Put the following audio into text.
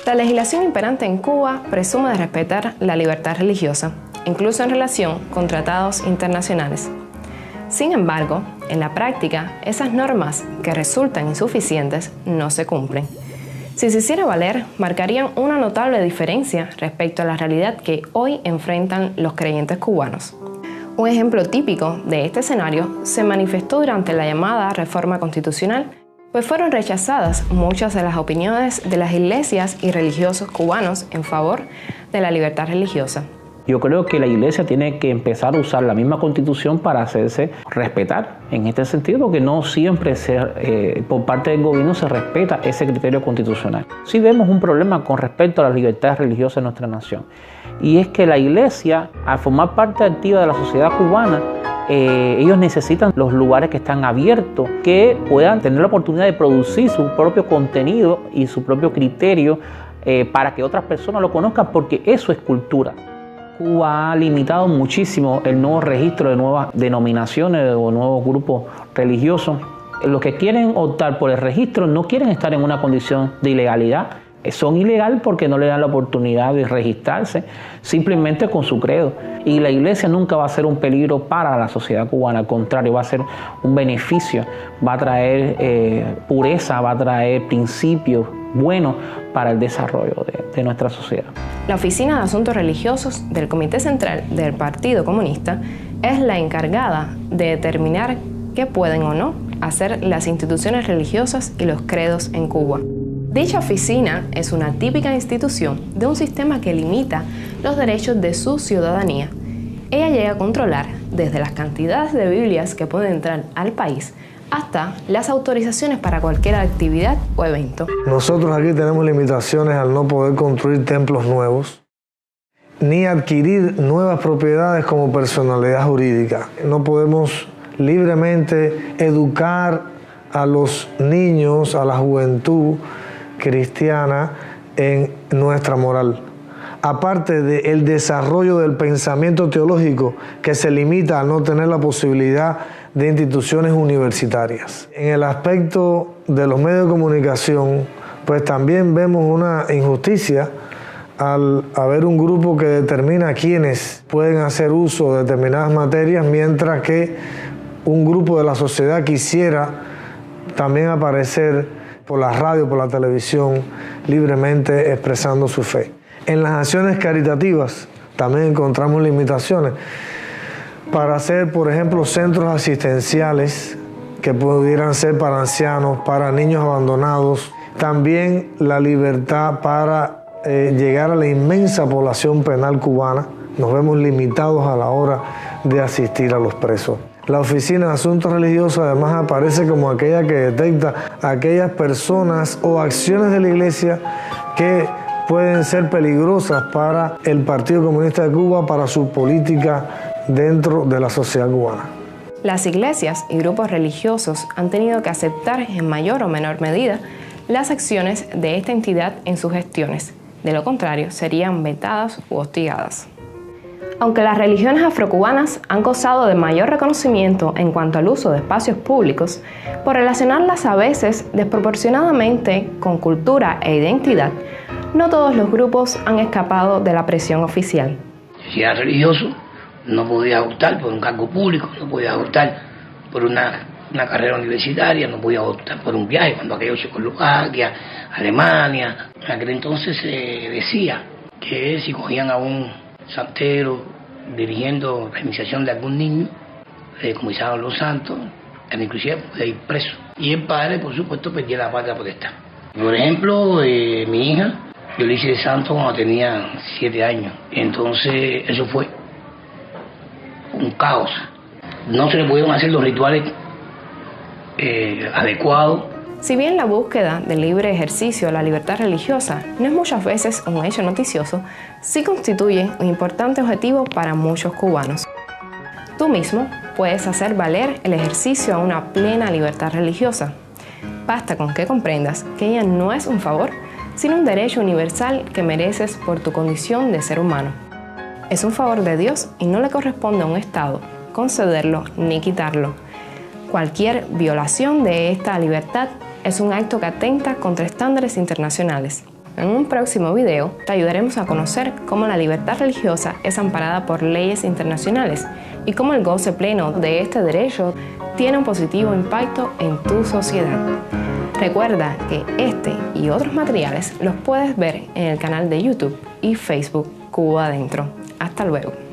La legislación imperante en Cuba presume de respetar la libertad religiosa, incluso en relación con tratados internacionales. Sin embargo, en la práctica, esas normas que resultan insuficientes no se cumplen. Si se hiciera valer, marcarían una notable diferencia respecto a la realidad que hoy enfrentan los creyentes cubanos. Un ejemplo típico de este escenario se manifestó durante la llamada Reforma Constitucional, pues fueron rechazadas muchas de las opiniones de las iglesias y religiosos cubanos en favor de la libertad religiosa. Yo creo que la Iglesia tiene que empezar a usar la misma Constitución para hacerse respetar en este sentido, porque no siempre por parte del gobierno se respeta ese criterio constitucional. Sí vemos un problema con respecto a las libertades religiosas en nuestra nación, y es que la Iglesia, al formar parte activa de la sociedad cubana, ellos necesitan los lugares que están abiertos, que puedan tener la oportunidad de producir su propio contenido y su propio criterio para que otras personas lo conozcan, porque eso es cultura. Cuba ha limitado muchísimo el nuevo registro de nuevas denominaciones o nuevos grupos religiosos. Los que quieren optar por el registro no quieren estar en una condición de ilegalidad. Son ilegal porque no le dan la oportunidad de registrarse simplemente con su credo. Y la Iglesia nunca va a ser un peligro para la sociedad cubana, al contrario, va a ser un beneficio, va a traer pureza, va a traer principios buenos para el desarrollo de nuestra sociedad. La Oficina de Asuntos Religiosos del Comité Central del Partido Comunista es la encargada de determinar qué pueden o no hacer las instituciones religiosas y los credos en Cuba. Dicha oficina es una típica institución de un sistema que limita los derechos de su ciudadanía. Ella llega a controlar desde las cantidades de Biblias que pueden entrar al país hasta las autorizaciones para cualquier actividad o evento. Nosotros aquí tenemos limitaciones al no poder construir templos nuevos, ni adquirir nuevas propiedades como personalidad jurídica. No podemos libremente educar a los niños, a la juventud cristiana en nuestra moral. Aparte del desarrollo del pensamiento teológico que se limita a no tener la posibilidad de instituciones universitarias. En el aspecto de los medios de comunicación, pues también vemos una injusticia al haber un grupo que determina quiénes pueden hacer uso de determinadas materias, mientras que un grupo de la sociedad quisiera también aparecer por la radio, por la televisión, libremente expresando su fe. En las acciones caritativas también encontramos limitaciones para hacer, por ejemplo, centros asistenciales que pudieran ser para ancianos, para niños abandonados. También la libertad para llegar a la inmensa población penal cubana. Nos vemos limitados a la hora de asistir a los presos. La Oficina de Asuntos Religiosos además aparece como aquella que detecta a aquellas personas o acciones de la Iglesia que pueden ser peligrosas para el Partido Comunista de Cuba, para su política dentro de la sociedad cubana. Las iglesias y grupos religiosos han tenido que aceptar en mayor o menor medida las acciones de esta entidad en sus gestiones. De lo contrario, serían vetadas u hostigadas. Aunque las religiones afrocubanas han gozado de mayor reconocimiento en cuanto al uso de espacios públicos, por relacionarlas a veces desproporcionadamente con cultura e identidad, no todos los grupos han escapado de la presión oficial. Si era religioso, no podía optar por un cargo público, no podía optar por una carrera universitaria, no podía optar por un viaje, cuando aquello Checoslovaquia, Alemania. En aquel entonces se decía que si cogían a un santero dirigiendo la iniciación de algún niño, como Isabel los Santos, él inclusive podía ir preso. Y el padre, por supuesto, perdía la patria potestad. Por ejemplo, mi hija, yo le hice de santo cuando tenía 7 años. Entonces, eso fue un caos. No se le pudieron hacer los rituales adecuados. Si bien la búsqueda del libre ejercicio de la libertad religiosa no es muchas veces un hecho noticioso, sí constituye un importante objetivo para muchos cubanos. Tú mismo puedes hacer valer el ejercicio a una plena libertad religiosa. Basta con que comprendas que ella no es un favor, sino un derecho universal que mereces por tu condición de ser humano. Es un favor de Dios y no le corresponde a un Estado concederlo ni quitarlo. Cualquier violación de esta libertad es un acto que atenta contra estándares internacionales. En un próximo video te ayudaremos a conocer cómo la libertad religiosa es amparada por leyes internacionales y cómo el goce pleno de este derecho tiene un positivo impacto en tu sociedad. Recuerda que este y otros materiales los puedes ver en el canal de YouTube y Facebook Cuba Adentro. Hasta luego.